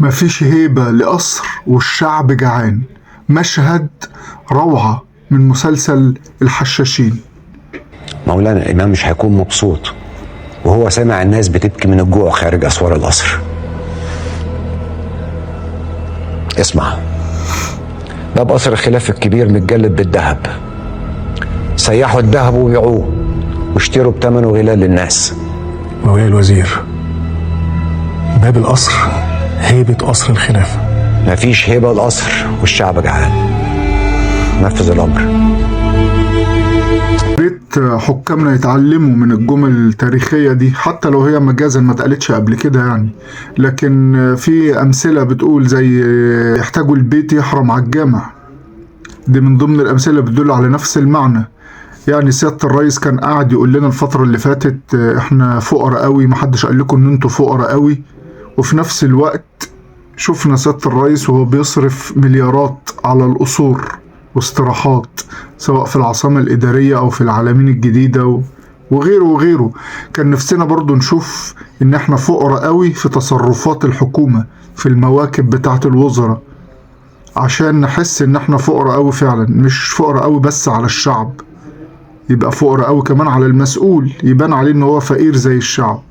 مفيش هيبة لقصر والشعب جعان. مشهد روعة من مسلسل الحشاشين. مولانا الإمام مش هيكون مبسوط وهو سامع الناس بتبكي من الجوع خارج أسوار القصر. اسمع، باب قصر الخلاف الكبير متجلد بالذهب، سيحوا الذهب وبيعوه واشتروا بثمنه غلال للناس. مولاي الوزير، باب القصر هيبة قصر الخلافة. مفيش هيبة القصر والشعب جعان. نفذ الأمر. ريت حكامنا يتعلموا من الجمل التاريخية دي، حتى لو هي مجازا ما اتقالتش قبل كده يعني، لكن في أمثلة بتقول زي يحتاجوا البيت يحرم على الجامع. دي من ضمن الأمثلة بتدل على نفس المعنى. يعني سيادة الرئيس كان قاعد يقول لنا الفترة اللي فاتت احنا فقراء قوي، محدش قال لكم ان انتوا فقراء قوي، وفي نفس الوقت شفنا سيادة الرئيس وهو بيصرف مليارات على القصور واستراحات، سواء في العاصمة الإدارية أو في العلمين الجديدة وغيره وغيره. كان نفسنا برضو نشوف إن احنا فقراء قوي في تصرفات الحكومة في المواكب بتاعة الوزراء، عشان نحس إن احنا فقراء قوي فعلا، مش فقراء قوي بس على الشعب، يبقى فقراء قوي كمان على المسؤول، يبان عليه إن هو فقير زي الشعب.